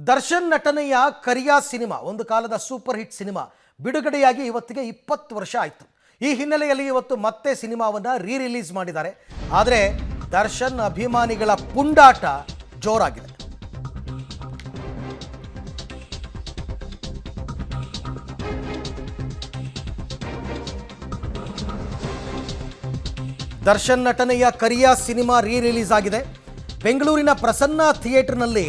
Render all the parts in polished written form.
ದರ್ಶನ್ ನಟನೆಯ ಕರಿಯಾ ಸಿನಿಮಾ ಒಂದು ಕಾಲದ ಸೂಪರ್ ಹಿಟ್ ಸಿನಿಮಾ ಬಿಡುಗಡೆಯಾಗಿ ಇವತ್ತಿಗೆ 20 ವರ್ಷ ಆಯಿತು. ಈ ಹಿನ್ನೆಲೆಯಲ್ಲಿ ಇವತ್ತು ಮತ್ತೆ ಸಿನಿಮಾವನ್ನು ರಿಲೀಸ್ ಮಾಡಿದ್ದಾರೆ. ಆದರೆ ದರ್ಶನ್ ಅಭಿಮಾನಿಗಳ ಪುಂಡಾಟ ಜೋರಾಗಿದೆ. ದರ್ಶನ್ ನಟನೆಯ ಕರಿಯಾ ಸಿನಿಮಾ ರಿಲೀಸ್ ಆಗಿದೆ. ಬೆಂಗಳೂರಿನ ಪ್ರಸನ್ನ ಥಿಯೇಟರ್ನಲ್ಲಿ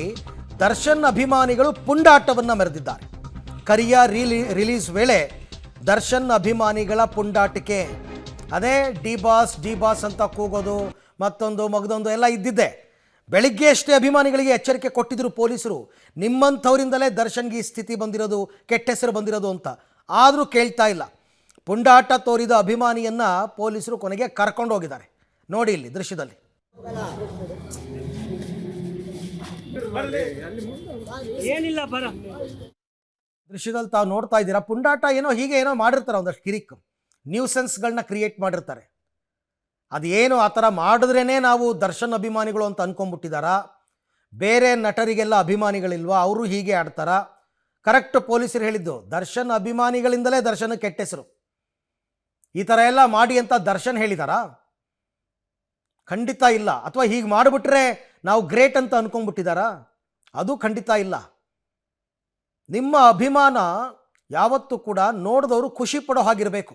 ದರ್ಶನ್ ಅಭಿಮಾನಿಗಳು ಪುಂಡಾಟವನ್ನು ಮೆರೆದಿದ್ದಾರೆ. ಕರಿಯಾ ರಿಲೀಸ್ ವೇಳೆ ದರ್ಶನ್ ಅಭಿಮಾನಿಗಳ ಪುಂಡಾಟಿಕೆ, ಅದೇ ಡಿ ಬಾಸ್ ಅಂತ ಕೂಗೋದು, ಮತ್ತೊಂದು ಮಗದೊಂದು ಎಲ್ಲ ಇದ್ದಿದ್ದೆ. ಬೆಳಿಗ್ಗೆ ಅಷ್ಟೇ ಅಭಿಮಾನಿಗಳಿಗೆ ಎಚ್ಚರಿಕೆ ಕೊಟ್ಟಿದ್ರು ಪೊಲೀಸರು, ನಿಮ್ಮಂಥವರಿಂದಲೇ ದರ್ಶನ್ಗೆ ಈ ಸ್ಥಿತಿ ಬಂದಿರೋದು, ಕೆಟ್ಟ ಹೆಸರು ಬಂದಿರೋದು ಅಂತ. ಆದರೂ ಕೇಳ್ತಾ ಇಲ್ಲ. ಪುಂಡಾಟ ತೋರಿದ ಅಭಿಮಾನಿಯನ್ನು ಪೊಲೀಸರು ಕೊನೆಗೆ ಕರ್ಕೊಂಡು ಹೋಗಿದ್ದಾರೆ. ನೋಡಿ ಇಲ್ಲಿ ದೃಶ್ಯದಲ್ಲಿ. ದೃಶ್ಯದಲ್ಲಿ ತಾವು ನೋಡ್ತಾ ಇದ್ದೀರಾ. ಪುಂಡಾಟ ಹೀಗೆ ಮಾಡಿರ್ತಾರೆ, ಒಂದಷ್ಟು ಕಿರಿಕ್ ನ್ಯೂಸೆನ್ಸ್ಗಳನ್ನ ಕ್ರಿಯೇಟ್ ಮಾಡಿರ್ತಾರೆ. ಅದೇನು ಆ ಥರ ಮಾಡಿದ್ರೇ ನಾವು ದರ್ಶನ್ ಅಭಿಮಾನಿಗಳು ಅಂತ ಅಂದ್ಕೊಂಡ್ಬಿಟ್ಟಿದ್ದಾರಾ? ಬೇರೆ ನಟರಿಗೆಲ್ಲ ಅಭಿಮಾನಿಗಳಿಲ್ವಾ? ಅವರು ಹೀಗೆ ಆಡ್ತಾರಾ? ಕರೆಕ್ಟ್ ಪೊಲೀಸರು ಹೇಳಿದ್ದು, ದರ್ಶನ್ ಅಭಿಮಾನಿಗಳಿಂದಲೇ ದರ್ಶನ್ ಕೆಟ್ಟ ಹೆಸರು. ಈ ಥರ ಎಲ್ಲ ಮಾಡಿ ಅಂತ ದರ್ಶನ್ ಹೇಳಿದಾರಾ? ಖಂಡಿತ ಇಲ್ಲ. ಅಥವಾ ಹೀಗೆ ಮಾಡಿಬಿಟ್ರೆ ನಾವು ಗ್ರೇಟ್ ಅಂತ ಅಂದ್ಕೊಂಡ್ಬಿಟ್ಟಿದ್ದಾರಾ? ಅದು ಖಂಡಿತ ಇಲ್ಲ. ನಿಮ್ಮ ಅಭಿಮಾನ ಯಾವತ್ತೂ ಕೂಡ ನೋಡಿದವರು ಖುಷಿ ಪಡೋ ಹಾಗಿರಬೇಕು.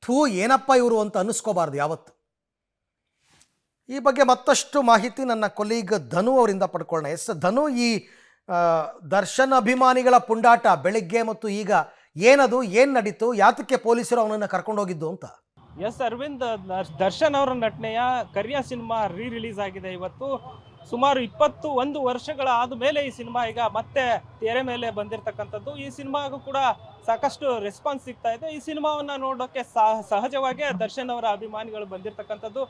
ಥೂ ಏನಪ್ಪ ಇವರು ಅಂತ ಅನ್ನಿಸ್ಕೋಬಾರ್ದು ಯಾವತ್ತು. ಈ ಬಗ್ಗೆ ಮತ್ತಷ್ಟು ಮಾಹಿತಿ ನನ್ನ ಕೊಲೀಗ್ ಧನು ಅವರಿಂದ ಪಡ್ಕೊಳ್ಳೋಣ. ಎಸ್ ಧನು, ಈ ದರ್ಶನ್ ಅಭಿಮಾನಿಗಳ ಪುಂಡಾಟ ಬೆಳಿಗ್ಗೆ ಮತ್ತು ಈಗ ಏನದು, ಏನು ನಡೀತು, ಯಾತಕ್ಕೆ ಪೊಲೀಸರು ಅವನನ್ನು ಕರ್ಕೊಂಡೋಗಿದ್ದು ಅಂತ? ಎಸ್ ಅರವಿಂದ್, ದರ್ಶನ್ ಅವರ ನಟನೆಯ ಕರಿಯಾ ಸಿನಿಮಾ ರಿಲೀಸ್ ಆಗಿದೆ ಇವತ್ತು. ಸುಮಾರು 21 ವರ್ಷಗಳ ಆದಮೇಲೆ ಈ ಸಿನಿಮಾ ಈಗ ಮತ್ತೆ ತೆರೆ ಮೇಲೆ ಬಂದಿರತಕ್ಕಂಥದ್ದು. ಈ ಸಿನಿಮಾಗೂ ಕೂಡ ಸಾಕಷ್ಟು ರೆಸ್ಪಾನ್ಸ್ ಸಿಗ್ತಾ ಇದೆ. ಈ ಸಿನಿಮಾವನ್ನ ನೋಡೋಕೆ ಸಹಜವಾಗಿ ದರ್ಶನ್ ಅವರ ಅಭಿಮಾನಿಗಳು ಬಂದಿರತಕ್ಕಂಥದ್ದು.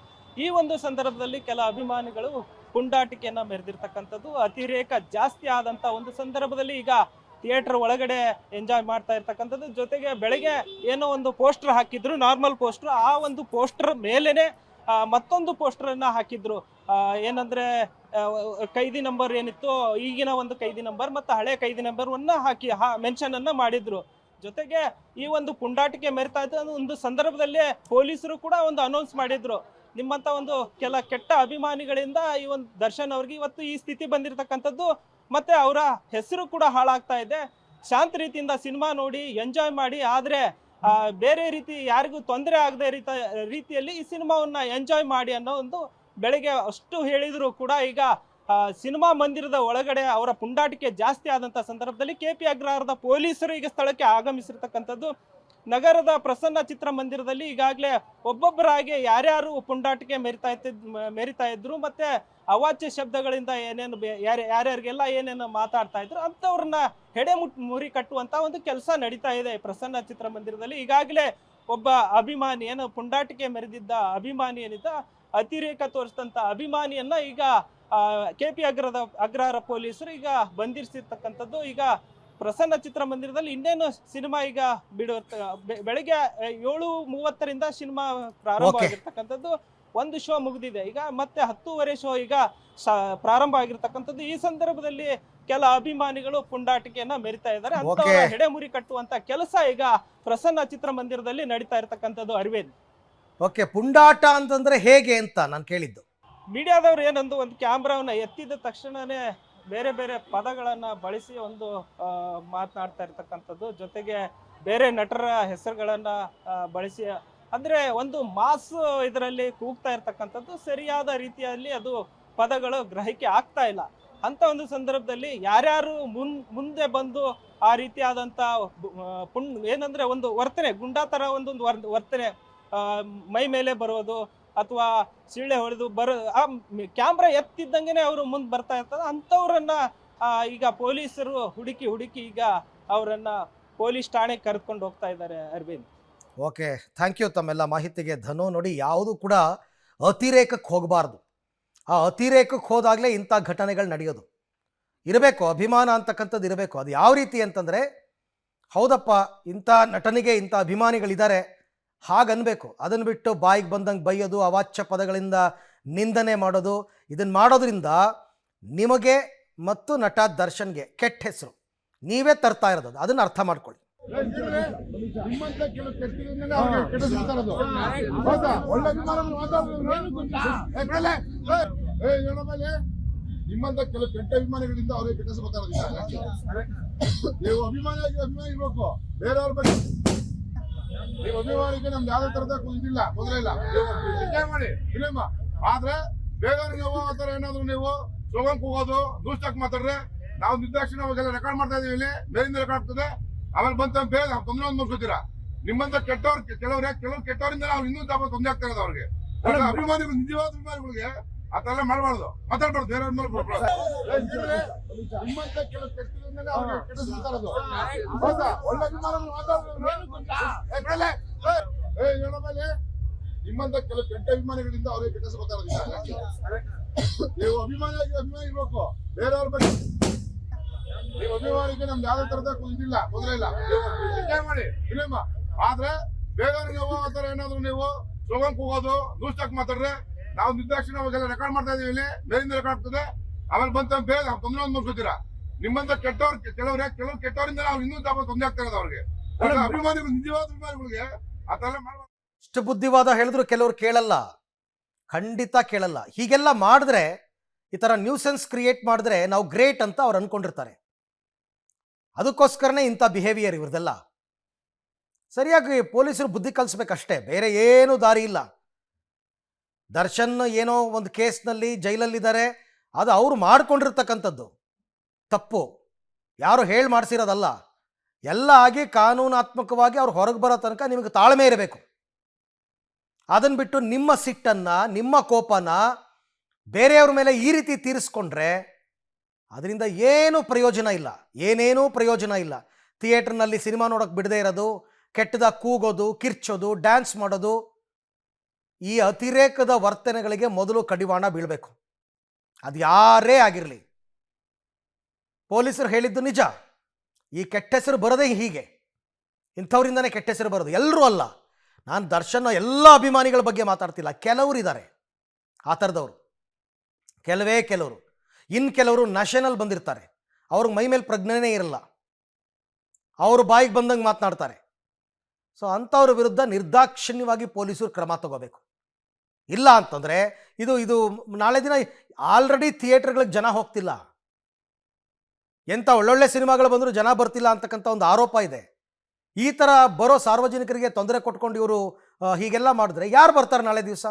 ಈ ಒಂದು ಸಂದರ್ಭದಲ್ಲಿ ಕೆಲ ಅಭಿಮಾನಿಗಳು ಪುಂಡಾಟಿಕೆಯನ್ನ ಮೆರೆದಿರ್ತಕ್ಕಂಥದ್ದು, ಅತಿರೇಕ ಜಾಸ್ತಿ ಆದಂತ ಒಂದು ಸಂದರ್ಭದಲ್ಲಿ ಈಗ ಥಿಯೇಟರ್ ಒಳಗಡೆ ಎಂಜಾಯ್ ಮಾಡ್ತಾ ಇರ್ತಕ್ಕಂಥದ್ದು. ಜೊತೆಗೆ ಬೆಳಗ್ಗೆ ಏನೋ ಒಂದು ಪೋಸ್ಟರ್ ಹಾಕಿದ್ರು, ನಾರ್ಮಲ್ ಪೋಸ್ಟರ್. ಆ ಒಂದು ಪೋಸ್ಟರ್ ಮೇಲೇನೆ ಮತ್ತೊಂದು ಪೋಸ್ಟರ್ ಅನ್ನ ಹಾಕಿದ್ರು. ಏನಂದ್ರೆ ಕೈದಿ ನಂಬರ್ ಏನಿತ್ತು, ಈಗಿನ ಒಂದು ಕೈದಿ ನಂಬರ್ ಮತ್ತು ಹಳೆ ಕೈದಿ ನಂಬರ್ ಹಾಕಿ ಮೆನ್ಷನ್ ಅನ್ನ ಮಾಡಿದ್ರು. ಜೊತೆಗೆ ಈ ಒಂದು ಪುಂಡಾಟಿಕೆ ಮೆರಿತಾ ಇದ್ದ ಒಂದು ಸಂದರ್ಭದಲ್ಲಿ ಪೊಲೀಸರು ಕೂಡ ಒಂದು ಅನೌನ್ಸ್ ಮಾಡಿದ್ರು, ನಿಮ್ಮಂತ ಒಂದು ಕೆಲ ಕೆಟ್ಟ ಅಭಿಮಾನಿಗಳಿಂದ ಈ ಒಂದು ದರ್ಶನ್ ಅವ್ರಿಗೆ ಇವತ್ತು ಈ ಸ್ಥಿತಿ ಬಂದಿರತಕ್ಕಂಥದ್ದು, ಮತ್ತೆ ಅವರ ಹೆಸರು ಕೂಡ ಹಾಳಾಗ್ತಾ ಇದೆ. ಶಾಂತ ರೀತಿಯಿಂದ ಸಿನಿಮಾ ನೋಡಿ ಎಂಜಾಯ್ ಮಾಡಿ, ಆದ್ರೆ ಬೇರೆ ರೀತಿ ಯಾರಿಗೂ ತೊಂದರೆ ಆಗದೆ ರೀತಿಯಲ್ಲಿ ಈ ಸಿನಿಮಾವನ್ನ ಎಂಜಾಯ್ ಮಾಡಿ ಅನ್ನೋ ಒಂದು ಬೆಳಗ್ಗೆ ಅಷ್ಟು ಹೇಳಿದ್ರು ಕೂಡ ಈಗ ಸಿನಿಮಾ ಮಂದಿರದ ಒಳಗಡೆ ಅವರ ಪುಂಡಾಟಿಕೆ ಜಾಸ್ತಿ ಆದಂತ ಸಂದರ್ಭದಲ್ಲಿ ಕೆಪಿ ಅಗ್ರಹಾರದ ಪೊಲೀಸರು ಈಗ ಸ್ಥಳಕ್ಕೆ ಆಗಮಿಸಿರ್ತಕ್ಕಂಥದ್ದು. ನಗರದ ಪ್ರಸನ್ನ ಚಿತ್ರಮಂದಿರದಲ್ಲಿ ಈಗಾಗಲೇ ಒಬ್ಬೊಬ್ಬರಾಗಿ ಯಾರ್ಯಾರು ಪುಂಡಾಟಿಕೆ ಮೆರಿತಾ ಇದ್ರು, ಮತ್ತೆ ಅವಾಚ್ಯ ಶಬ್ದಗಳಿಂದ ಏನೇನು ಯಾರ್ಯಾರಿಗೆಲ್ಲ ಏನೇನು ಮಾತಾಡ್ತಾ ಇದ್ರು ಅಂತವ್ರನ್ನ ಮುರಿ ಕಟ್ಟುವಂತ ಒಂದು ಕೆಲಸ ನಡೀತಾ ಇದೆ ಪ್ರಸನ್ನ ಚಿತ್ರಮಂದಿರದಲ್ಲಿ. ಈಗಾಗಲೇ ಒಬ್ಬ ಅಭಿಮಾನಿ ಪುಂಡಾಟಿಕೆ ಮೆರೆದಿದ್ದ ಅಭಿಮಾನಿ ಏನಿದ್ದ, ಅತಿರೇಕ ತೋರಿಸಿದಂತ ಅಭಿಮಾನಿಯನ್ನ ಈಗ ಕೆಪಿ ಅಗ್ರಹಾರ ಪೊಲೀಸರು ಈಗ ಬಂಧಿಸಿರ್ತಕ್ಕಂಥದ್ದು. ಈಗ ಪ್ರಸನ್ನ ಚಿತ್ರಮಂದಿರದಲ್ಲಿ ಇನ್ನೇನು ಸಿನಿಮಾ ಈಗ ಬೆಳಗ್ಗೆ 7:30 ಸಿನಿಮಾ ಪ್ರಾರಂಭ ಆಗಿರ್ತಕ್ಕಂಥದ್ದು. ಒಂದು ಶೋ ಮುಗಿದಿದೆ, ಈಗ ಮತ್ತೆ 10:30 ಶೋ ಈಗ ಪ್ರಾರಂಭ ಆಗಿರ್ತಕ್ಕಂಥದ್ದು. ಈ ಸಂದರ್ಭದಲ್ಲಿ ಕೆಲ ಅಭಿಮಾನಿಗಳು ಪುಂಡಾಟಿಕೆಯನ್ನ ಮೆರಿತಾ ಇದ್ದಾರೆ. ಅಂತವರ ಹೆಡೆಮುರಿ ಕಟ್ಟುವಂತ ಕೆಲಸ ಈಗ ಪ್ರಸನ್ನ ಚಿತ್ರಮಂದಿರದಲ್ಲಿ ನಡೀತಾ ಇರತಕ್ಕಂಥದ್ದು. ಅರವಿಂದ್, ಓಕೆ, ಪುಂಡಾಟ ಅಂತಂದ್ರೆ ಹೇಗೆ ಅಂತ ನಾನು ಕೇಳಿದ್ದು. ಮೀಡಿಯಾದವ್ರು ಏನಂದು ಒಂದು ಕ್ಯಾಮ್ರಾವನ್ನ ಎತ್ತಿದ ತಕ್ಷಣನೇ ಬೇರೆ ಬೇರೆ ಪದಗಳನ್ನ ಬಳಸಿ ಒಂದು ಮಾತನಾಡ್ತಾ ಇರ್ತಕ್ಕಂಥದ್ದು. ಜೊತೆಗೆ ಬೇರೆ ನಟರ ಹೆಸರುಗಳನ್ನ ಬಳಸಿ, ಅಂದ್ರೆ ಒಂದು ಮಾಸ್ ಇದರಲ್ಲಿ ಕೂಗ್ತಾ ಇರ್ತಕ್ಕಂಥದ್ದು. ಸರಿಯಾದ ರೀತಿಯಲ್ಲಿ ಅದು ಪದಗಳು ಗ್ರಹಿಕೆ ಆಗ್ತಾ ಇಲ್ಲ. ಅಂತ ಒಂದು ಸಂದರ್ಭದಲ್ಲಿ ಯಾರ್ಯಾರು ಮುಂದೆ ಬಂದು ಆ ರೀತಿಯಾದಂತ ಏನಂದ್ರೆ ಒಂದು ವರ್ತನೆ, ಗುಂಡಾ ತರ ಒಂದೊಂದು ವರ್ತನೆ, ಮೈ ಮೇಲೆ ಬರೋದು ಅಥವಾ ಸಿಳ್ಳೆ ಹೊಡೆದು ಆ ಕ್ಯಾಮ್ರಾ ಎತ್ತಿದ್ದಂಗೆನೆ ಅವರು ಮುಂದೆ ಬರ್ತಾ ಇರ್ತದೆ. ಅಂಥವ್ರನ್ನ ಈಗ ಪೊಲೀಸರು ಹುಡುಕಿ ಈಗ ಅವರನ್ನ ಪೊಲೀಸ್ ಠಾಣೆಗೆ ಕರೆದುಕೊಂಡು ಹೋಗ್ತಾ ಇದ್ದಾರೆ. ಅರವಿಂದ್, ಓಕೆ, ಥ್ಯಾಂಕ್ ಯು ತಮ್ಮೆಲ್ಲ ಮಾಹಿತಿಗೆ ಧನು. ನೋಡಿ, ಯಾವುದು ಕೂಡ ಅತಿರೇಕಕ್ಕೆ ಹೋಗಬಾರ್ದು. ಆ ಅತಿರೇಕಕ್ಕೆ ಹೋದಾಗಲೇ ಇಂಥ ಘಟನೆಗಳು ನಡೆಯೋದು. ಇರಬೇಕು, ಅಭಿಮಾನ ಅಂತಕ್ಕಂಥದ್ದು ಇರಬೇಕು. ಅದು ಯಾವ ರೀತಿ ಅಂತಂದರೆ, ಹೌದಪ್ಪ ಇಂಥ ನಟನಿಗೆ ಇಂಥ ಅಭಿಮಾನಿಗಳಿದ್ದಾರೆ ಹಾಗನ್ಬೇಕು. ಅದನ್ನು ಬಿಟ್ಟು ಬಾಯಿಗೆ ಬಂದಂಗೆ ಬೈಯೋದು, ಅವಾಚ್ಯ ಪದಗಳಿಂದ ನಿಂದನೆ ಮಾಡೋದು, ಇದನ್ನು ಮಾಡೋದ್ರಿಂದ ನಿಮಗೆ ಮತ್ತು ನಟ ದರ್ಶನ್ಗೆ ಕೆಟ್ಟ ಹೆಸರು ನೀವೇ ತರ್ತಾ ಇರೋದು, ಅದನ್ನು ಅರ್ಥ ಮಾಡ್ಕೊಳ್ಳಿ. ನಿಮ್ಮಂತ ಕೆಲವು ಕೆಟ್ಟದಿಂದನೇ ಅವ್ರಿಗೆ ಕೆಟ್ಟ ಸಿಗ್ತಾರದು. ಹೌದಾ? ಒಳ್ಳೆ ಅಭಿಮಾನಿಗಳು ನಿಮ್ಮಂತ ಕೆಲವು ಕೆಟ್ಟ ಅಭಿಮಾನಿಗಳಿಂದ ಅವ್ರಿಗೆ ಕೆಟ್ಟ ಬರ್ತಾ ನೀವು ಅಭಿಮಾನಿಯಾಗಿ ಅಭಿಮಾನಿ ಇರ್ಬೇಕು. ಬೇರೆಯವ್ರ ಬಗ್ಗೆ ನೀವು ಅಭಿಮಾನಿಗೆ ನಮ್ಗೆ ಯಾವ್ದೇ ತರದ ಇದಿಲ್ಲ, ತೊಂದರೆ ಇಲ್ಲ. ಎಂಜಾಯ್ ಮಾಡಿ ಫಿಲಿಮ್. ಆದ್ರೆ ಬೇರೆಯವ್ರಿಗೆ ಹೋಗೋತರ ಏನಾದ್ರು ನೀವು ಸ್ಲೋಗನ್ ಕೂಗೋದು, ದೂಷ್ಟಾಕ್ ಮಾತಾಡ್ರೆ ನಾವು ನಿರ್ದಾಕ್ಷಿಣ್ಯ ಅವಾಗೆಲ್ಲ ರೆಕಾರ್ಡ್ ಮಾಡ್ತಾ ಇದೀವಿ. ಇಲ್ಲಿ ಮೇಲಿಂದ ರೆಕಾರ್ಡ್ ಆಗ್ತದೆ. ಆಮೇಲೆ ಬಂತ ಬೇಗ ತೊಂದರೆ ಒಂದು ಮುಗಿಸ್ತೀರಾ. ನಿಮ್ಮಂತ ಕೆಟ್ಟವ್ರು ಕೆಲವು ಕೆಟ್ಟವರಿಂದ ನಾವು ಇನ್ನೂ ತೊಂದರೆ ಆಗ್ತಾ ಇರೋದು ಅವ್ರಿಗೆ. ಅಭಿಮಾನಿಗಳು, ನಿಜವಾದ ಅಭಿಮಾನಿಗಳಿಗೆ ಆತರ ಮಾಡಬಾರ್ದು, ಮಾತಾಡ್ಬಾರ್ದು ಬೇರೆಯವ್ರ ಮೇಲೆ. ನಿಮ್ಮಂತ ಕೆಲವು ಕೆಟ್ಟದಿಂದನೇ ಅವ್ರಿಗೆ ಕೆಟ್ಟ ಸಿಗ್ತಾರದು. ಹೌದಾ? ಒಳ್ಳೆ ಅಭಿಮಾನಿಗಳು ನಿಮ್ಮಂತ ಕೆಲವು ಕೆಟ್ಟ ಅಭಿಮಾನಿಗಳಿಂದ ಅವ್ರಿಗೆ ಕೆಟ್ಟ ಬರ್ತಾ ನೀವು ಅಭಿಮಾನಿಯಾಗಿ ಅಭಿಮಾನಿ ಇರ್ಬೇಕು. ಬೇರೆಯವ್ರ ಬಗ್ಗೆ ನೀವು ಅಭಿಮಾನಿಗೆ ನಮ್ಗೆ ಯಾವ್ದೇ ತರದ ಇದಿಲ್ಲ, ತೊಂದರೆ ಇಲ್ಲ. ಎಂಜಾಯ್ ಮಾಡಿ ಫಿಲಿಮ್. ಆದ್ರೆ ಬೇರೆಯವ್ರಿಗೆ ಹೋಗೋತರ ಏನಾದ್ರು ನೀವು ಸ್ಲೋಗನ್ ಕೂಗೋದು, ದೂಷ್ಟಾಕ್ ಮಾತಾಡ್ರೆ ನಾವು ನಿರ್ದಾಕ್ಷಿಣ್ಯ ಅವಾಗೆಲ್ಲ ರೆಕಾರ್ಡ್ ಮಾಡ್ತಾ ಇದೀವಿ. ಇಲ್ಲಿ ಮೇಲಿಂದ ರೆಕಾರ್ಡ್ ಆಗ್ತದೆ. ಆಮೇಲೆ ಬಂತ ಬೇಗ ತೊಂದರೆ ಒಂದು ಮುಗಿಸ್ತೀರಾ. ನಿಮ್ಮಂತ ಕೆಲವು ಕೆಟ್ಟವರಿಂದ ನಾವು ಇನ್ನೂ ತೊಂದರೆ ಆಗ್ತಾ ಇರೋದು ಅವ್ರಿಗೆ. ಅಭಿಮಾನಿಗಳು, ನಿಜವಾದ ಅಭಿಮಾನಿಗಳಿಗೆ ಆತರ ಮಾಡಬಾರ್ದು. ಇಷ್ಟು ಬುದ್ಧಿವಾದ ಹೇಳಿದ್ರು ಕೆಲವರು ಕೇಳಲ್ಲ, ಖಂಡಿತ ಕೇಳಲ್ಲ. ಹೀಗೆಲ್ಲ ಮಾಡಿದ್ರೆ, ಈ ಥರ ನ್ಯೂಸೆನ್ಸ್ ಕ್ರಿಯೇಟ್ ಮಾಡಿದ್ರೆ ನಾವು ಗ್ರೇಟ್ ಅಂತ ಅವ್ರು ಅಂದ್ಕೊಂಡಿರ್ತಾರೆ. ಅದಕ್ಕೋಸ್ಕರನೇ ಇಂಥ ಬಿಹೇವಿಯರ್ ಇವ್ರದೆಲ್ಲ. ಸರಿಯಾಗಿ ಪೊಲೀಸರು ಬುದ್ಧಿ ಕಲಿಸ್ಬೇಕಷ್ಟೇ, ಬೇರೆ ಏನೂ ದಾರಿ ಇಲ್ಲ. ದರ್ಶನ್ ಏನೋ ಒಂದು ಕೇಸ್ನಲ್ಲಿ ಜೈಲಲ್ಲಿದ್ದಾರೆ, ಅದು ಅವರು ಮಾಡ್ಕೊಂಡಿರ್ತಕ್ಕಂಥದ್ದು ತಪ್ಪು, ಯಾರು ಹೇಳಿ ಮಾಡಿಸಿರೋದಲ್ಲ. ಎಲ್ಲ ಆಗಿ ಕಾನೂನಾತ್ಮಕವಾಗಿ ಅವ್ರು ಹೊರಗೆ ಬರೋ ತನಕ ನಿಮಗೆ ತಾಳ್ಮೆ ಇರಬೇಕು. ಅದನ್ನು ಬಿಟ್ಟು ನಿಮ್ಮ ಸಿಟ್ಟನ್ನು, ನಿಮ್ಮ ಕೋಪನ ಬೇರೆಯವ್ರ ಮೇಲೆ ಈ ರೀತಿ ತೀರಿಸ್ಕೊಂಡ್ರೆ ಅದರಿಂದ ಏನು ಪ್ರಯೋಜನ ಇಲ್ಲ, ಏನೇನೂ ಪ್ರಯೋಜನ ಇಲ್ಲ. ಥಿಯೇಟ್ರ್ನಲ್ಲಿ ಸಿನಿಮಾ ನೋಡೋಕೆ ಬಿಡದೇ ಇರೋದು, ಕೆಟ್ಟದಾಗ ಕೂಗೋದು, ಕಿರ್ಚೋದು, ಡ್ಯಾನ್ಸ್ ಮಾಡೋದು, ಈ ಅತಿರೇಕದ ವರ್ತನೆಗಳಿಗೆ ಮೊದಲು ಕಡಿವಾಣ ಬೀಳಬೇಕು. ಅದು ಯಾರೇ ಆಗಿರಲಿ. ಪೊಲೀಸರು ಹೇಳಿದ್ದು ನಿಜ, ಈ ಕೆಟ್ಟ ಹೆಸರು ಬರೋದೇ ಹೀಗೆ, ಇಂಥವರಿಂದನೇ ಕೆಟ್ಟ ಹೆಸರು ಬರೋದು. ಎಲ್ಲರೂ ಅಲ್ಲ, ನಾನು ದರ್ಶನ ಎಲ್ಲ ಅಭಿಮಾನಿಗಳ ಬಗ್ಗೆ ಮಾತಾಡ್ತಿಲ್ಲ, ಕೆಲವರು ಇದ್ದಾರೆ ಆ ಥರದವರು, ಕೆಲವರು. ಇನ್ನು ಕೆಲವರು ನಶೆನಲ್ಲಿ ಬಂದಿರ್ತಾರೆ, ಅವ್ರಿಗೆ ಮೈ ಮೇಲೆ ಪ್ರಜ್ಞೆನೇ ಇರಲ್ಲ, ಅವರು ಬಾಯಿಗೆ ಬಂದಂಗೆ ಮಾತನಾಡ್ತಾರೆ. ಸೊ ಅಂಥವ್ರ ವಿರುದ್ಧ ನಿರ್ದಾಕ್ಷಿಣ್ಯವಾಗಿ ಪೊಲೀಸರು ಕ್ರಮ ತಗೋಬೇಕು. ಇಲ್ಲ ಅಂತಂದರೆ ಇದು ನಾಳೆ ದಿನ ಆಲ್ರೆಡಿ ಥಿಯೇಟರ್ಗಳಿಗೆ ಜನ ಹೋಗ್ತಿಲ್ಲ, ಎಂಥ ಒಳ್ಳೊಳ್ಳೆ ಸಿನಿಮಾಗಳು ಬಂದರೂ ಜನ ಬರ್ತಿಲ್ಲ ಅಂತಕ್ಕಂಥ ಒಂದು ಆರೋಪ ಇದೆ. ಈ ಥರ ಬರೋ ಸಾರ್ವಜನಿಕರಿಗೆ ತೊಂದರೆ ಕೊಟ್ಕೊಂಡು ಇವರು ಹೀಗೆಲ್ಲ ಮಾಡಿದ್ರೆ ಯಾರು ಬರ್ತಾರೆ ನಾಳೆ ದಿವಸ?